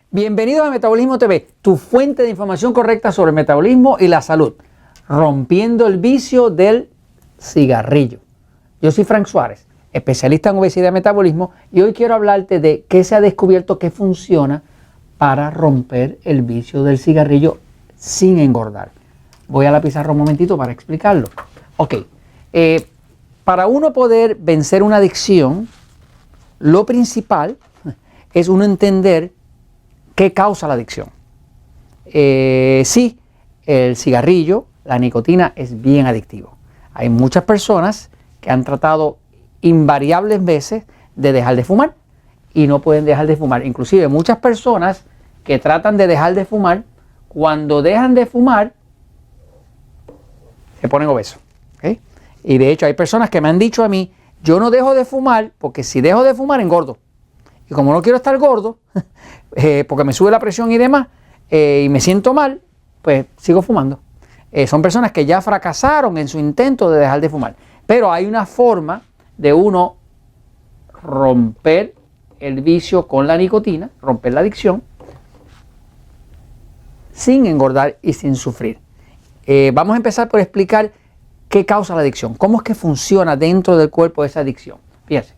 Bienvenidos a Metabolismo TV, tu fuente de información correcta sobre el metabolismo y la salud, rompiendo el vicio del cigarrillo. Yo soy Frank Suárez, especialista en obesidad y metabolismo, y hoy quiero hablarte de qué se ha descubierto que funciona para romper el vicio del cigarrillo sin engordar. Voy a la pizarra un momentito para explicarlo. Ok, para uno poder vencer una adicción, lo principal es uno entender qué causa la adicción. Sí, el cigarrillo, la nicotina es bien adictivo. Hay muchas personas que han tratado invariables veces de dejar de fumar y no pueden dejar de fumar. Inclusive muchas personas que tratan de dejar de fumar, cuando dejan de fumar, se ponen obesos. ¿Okay? Y de hecho hay personas que me han dicho a mí, yo no dejo de fumar porque si dejo de fumar engordo. Y como no quiero estar gordo, porque me sube la presión y demás, y me siento mal, pues sigo fumando. Son personas que ya fracasaron en su intento de dejar de fumar. Pero hay una forma de uno romper el vicio con la nicotina, romper la adicción, sin engordar y sin sufrir. Vamos a empezar por explicar qué causa la adicción, cómo es que funciona dentro del cuerpo esa adicción. Fíjense.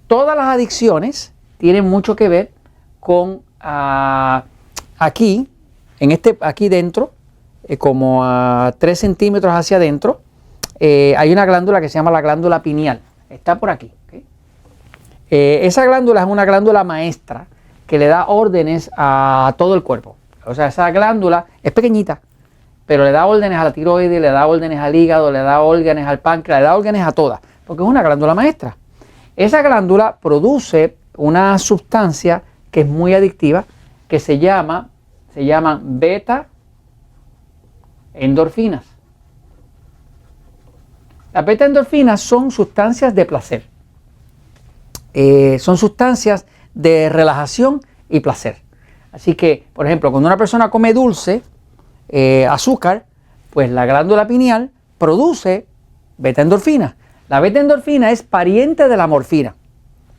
Todas las adicciones tienen mucho que ver con aquí dentro, como a 3 centímetros hacia adentro, hay una glándula que se llama la glándula pineal. Está por aquí. ¿Okay? Esa glándula es una glándula maestra que le da órdenes a todo el cuerpo. O sea, esa glándula es pequeñita, pero le da órdenes a la tiroides, le da órdenes al hígado, le da órdenes al páncreas, le da órdenes a todas, porque es una glándula maestra. Esa glándula produce una sustancia que es muy adictiva, que se llaman beta endorfinas. Las beta endorfinas son sustancias de placer. Son sustancias de relajación y placer. Así que, por ejemplo, cuando una persona come dulce, azúcar, pues la glándula pineal produce beta endorfinas. La beta endorfina es pariente de la morfina.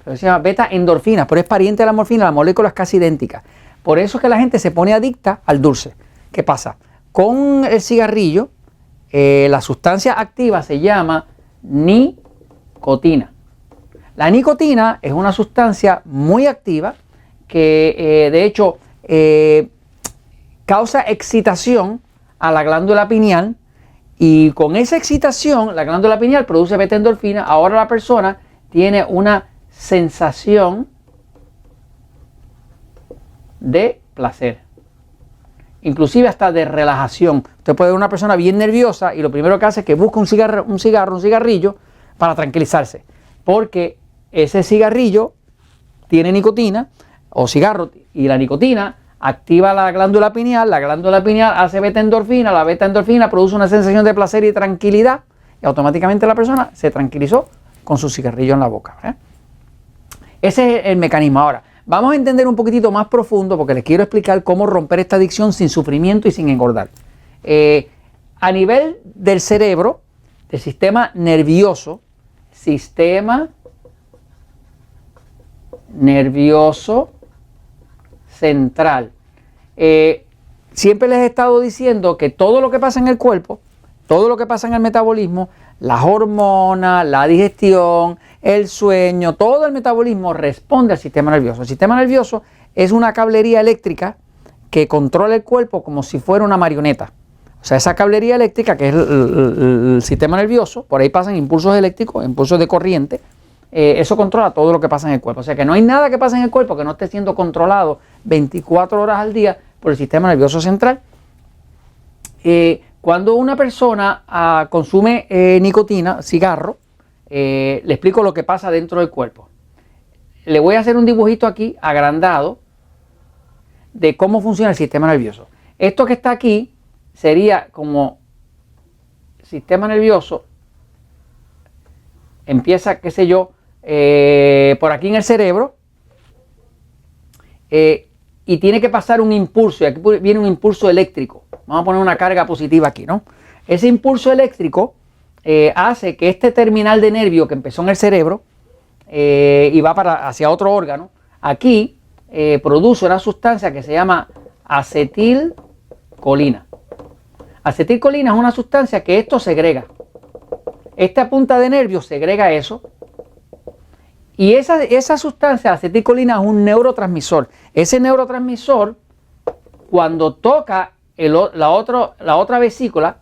Se llama beta endorfina, pero es pariente de la morfina, la molécula es casi idéntica. Por eso es que la gente se pone adicta al dulce. ¿Qué pasa? Con el cigarrillo, la sustancia activa se llama nicotina. La nicotina es una sustancia muy activa que de hecho causa excitación a la glándula pineal. Y con esa excitación, la glándula pineal produce beta endorfina. Ahora la persona tiene una sensación de placer, inclusive hasta de relajación. Usted puede ver una persona bien nerviosa y lo primero que hace es que busca un cigarrillo para tranquilizarse, porque ese cigarrillo tiene nicotina o cigarro, y la nicotina activa la glándula pineal hace beta endorfina, la beta endorfina produce una sensación de placer y tranquilidad y automáticamente la persona se tranquilizó con su cigarrillo en la boca. Ese es el mecanismo. Ahora, vamos a entender un poquitito más profundo porque les quiero explicar cómo romper esta adicción sin sufrimiento y sin engordar. A nivel del cerebro, del sistema nervioso central. Siempre les he estado diciendo que todo lo que pasa en el cuerpo, todo lo que pasa en el metabolismo, las hormonas, la digestión, el sueño, todo el metabolismo responde al sistema nervioso. El sistema nervioso es una cablería eléctrica que controla el cuerpo como si fuera una marioneta. O sea, esa cablería eléctrica que es el sistema nervioso, por ahí pasan impulsos eléctricos, impulsos de corriente. Eso controla todo lo que pasa en el cuerpo. O sea que no hay nada que pase en el cuerpo que no esté siendo controlado 24 horas al día por el sistema nervioso central. Cuando una persona consume nicotina, cigarro, le explico lo que pasa dentro del cuerpo. Le voy a hacer un dibujito aquí agrandado de cómo funciona el sistema nervioso. Esto que está aquí sería como sistema nervioso. Empieza, qué sé yo, por aquí en el cerebro y tiene que pasar un impulso, y aquí viene un impulso eléctrico. Vamos a poner una carga positiva aquí, ¿no? Ese impulso eléctrico hace que este terminal de nervio que empezó en el cerebro y va hacia otro órgano, aquí produce una sustancia que se llama acetilcolina. Acetilcolina es una sustancia que esto segrega. Esta punta de nervio segrega eso. Y esa sustancia, acetilcolina, es un neurotransmisor. Ese neurotransmisor, cuando toca la otra vesícula,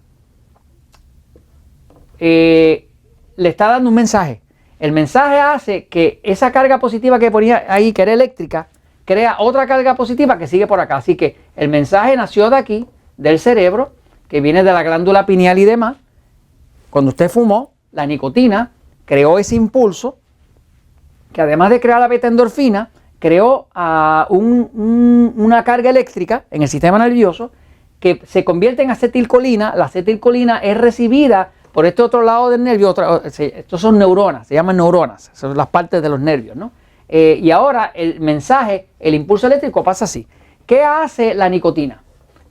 le está dando un mensaje. El mensaje hace que esa carga positiva que ponía ahí, que era eléctrica, crea otra carga positiva que sigue por acá. Así que el mensaje nació de aquí, del cerebro, que viene de la glándula pineal y demás. Cuando usted fumó, la nicotina creó ese impulso, que además de crear la beta-endorfina, creó una carga eléctrica en el sistema nervioso que se convierte en acetilcolina. La acetilcolina es recibida por este otro lado del nervio. Estos son neuronas, se llaman neuronas, son las partes de los nervios, ¿no? Y ahora el mensaje, el impulso eléctrico pasa así. ¿Qué hace la nicotina?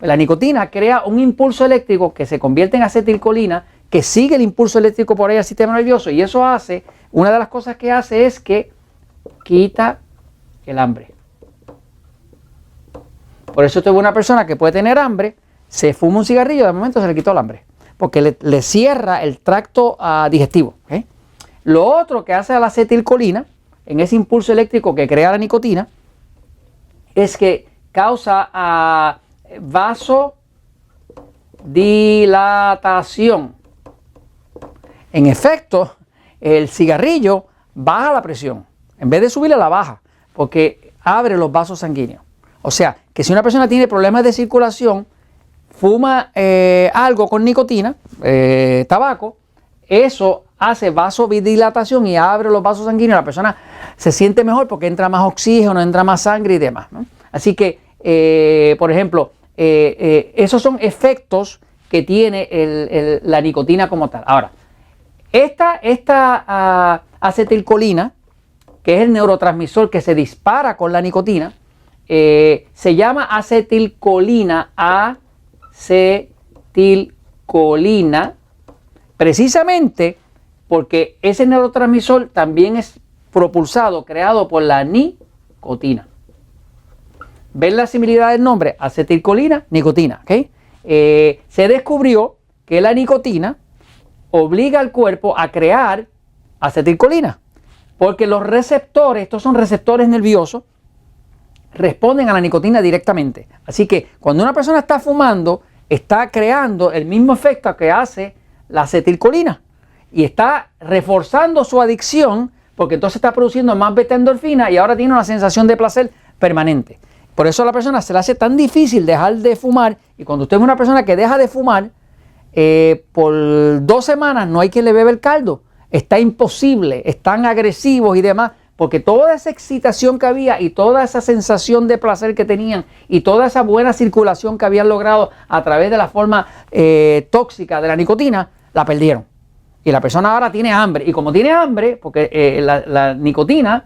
La nicotina crea un impulso eléctrico que se convierte en acetilcolina, que sigue el impulso eléctrico por ahí al sistema nervioso, y eso hace, una de las cosas que hace es que quita el hambre. Por eso tuve una persona que puede tener hambre, se fuma un cigarrillo, de momento se le quitó el hambre, porque le cierra el tracto digestivo. ¿Okay? Lo otro que hace a la acetilcolina, en ese impulso eléctrico que crea la nicotina, es que causa vasodilatación. En efecto, el cigarrillo baja la presión, en vez de subirla la baja, porque abre los vasos sanguíneos. O sea, que si una persona tiene problemas de circulación, fuma algo con nicotina, tabaco, eso hace vasodilatación y abre los vasos sanguíneos. La persona se siente mejor porque entra más oxígeno, entra más sangre y demás, ¿no? Así que, por ejemplo, esos son efectos que tiene la nicotina como tal. Ahora, esta acetilcolina, que es el neurotransmisor que se dispara con la nicotina, se llama acetilcolina, precisamente porque ese neurotransmisor también es propulsado, creado por la nicotina. ¿Ven la similitud del nombre? Acetilcolina, nicotina. ¿Okay? Se descubrió que la nicotina obliga al cuerpo a crear acetilcolina, porque los receptores, estos son receptores nerviosos, responden a la nicotina directamente. Así que cuando una persona está fumando, está creando el mismo efecto que hace la acetilcolina y está reforzando su adicción, porque entonces está produciendo más beta-endorfina y ahora tiene una sensación de placer permanente. Por eso a la persona se le hace tan difícil dejar de fumar, y cuando usted es una persona que deja de fumar, por 2 semanas no hay quien le bebe el caldo. Está imposible, están agresivos y demás, porque toda esa excitación que había y toda esa sensación de placer que tenían y toda esa buena circulación que habían logrado a través de la forma tóxica de la nicotina, la perdieron. Y la persona ahora tiene hambre, y como tiene hambre, porque la nicotina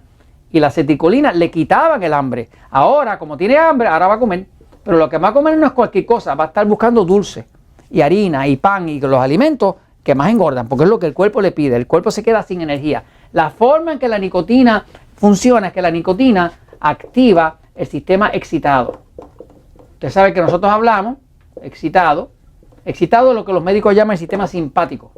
y la acetilcolina le quitaban el hambre, ahora como tiene hambre, ahora va a comer, pero lo que va a comer no es cualquier cosa, va a estar buscando dulce y harina y pan y los alimentos que más engordan, porque es lo que el cuerpo le pide. El cuerpo se queda sin energía. La forma en que la nicotina funciona es que la nicotina activa el sistema excitado. Usted sabe que nosotros hablamos excitado es lo que los médicos llaman el sistema simpático.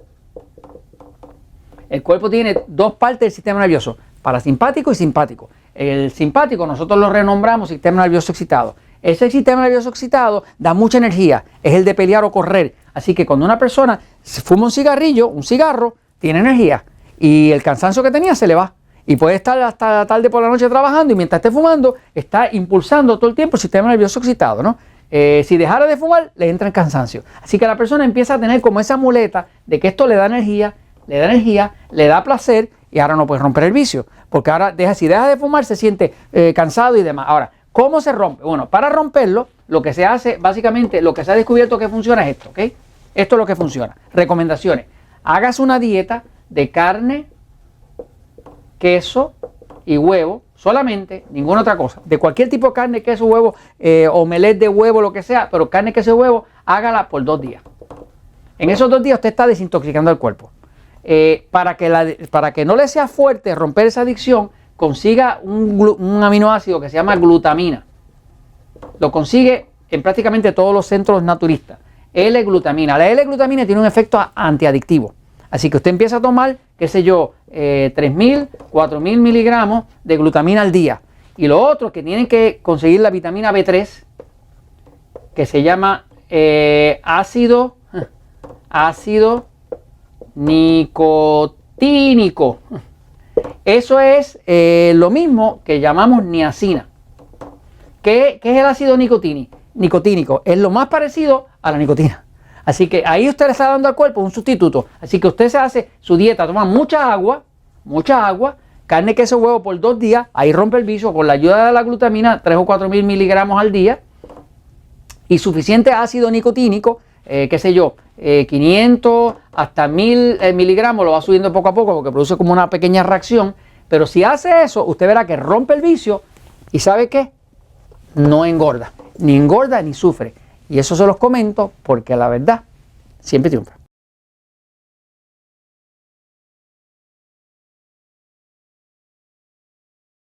El cuerpo tiene 2 partes del sistema nervioso, parasimpático y simpático. El simpático nosotros lo renombramos sistema nervioso excitado. Ese sistema nervioso excitado da mucha energía, es el de pelear o correr. Así que cuando una persona fuma un cigarro, tiene energía y el cansancio que tenía se le va. Y puede estar hasta la tarde por la noche trabajando y mientras esté fumando está impulsando todo el tiempo el sistema nervioso excitado, ¿no? Si dejara de fumar, le entra el cansancio. Así que la persona empieza a tener como esa muleta de que esto le da energía, le da placer y ahora no puede romper el vicio. Porque ahora si deja de fumar se siente cansado y demás. Ahora, ¿cómo se rompe? Bueno, para romperlo, lo que se hace, básicamente, lo que se ha descubierto que funciona es esto, ¿ok? Esto es lo que funciona. Recomendaciones. Hágase una dieta de carne, queso y huevo, solamente, ninguna otra cosa. De cualquier tipo de carne, queso, huevo, omelette de huevo, lo que sea, pero carne, queso y huevo, hágala por 2 días. En esos 2 días usted está desintoxicando el cuerpo. Para que no le sea fuerte romper esa adicción, consiga un aminoácido que se llama glutamina. Lo consigue en prácticamente todos los centros naturistas. L-glutamina. La L-glutamina tiene un efecto antiadictivo. Así que usted empieza a tomar, qué sé yo, 3.000, 4.000 miligramos de glutamina al día. Y lo otro es que tienen que conseguir la vitamina B3, que se llama ácido nicotínico. Eso es lo mismo que llamamos niacina. ¿Qué es el ácido nicotínico? Es lo más parecido a la nicotina. Así que ahí usted le está dando al cuerpo un sustituto. Así que usted se hace su dieta, toma mucha agua, carne, queso, huevo por 2 días. Ahí rompe el vicio con la ayuda de la glutamina, 3 o 4.000 miligramos al día. Y suficiente ácido nicotínico, qué sé yo, 500 hasta 1.000 miligramos, lo va subiendo poco a poco porque produce como una pequeña reacción. Pero si hace eso, usted verá que rompe el vicio y ¿sabe qué? No engorda ni sufre. Y eso se los comento porque la verdad siempre triunfa.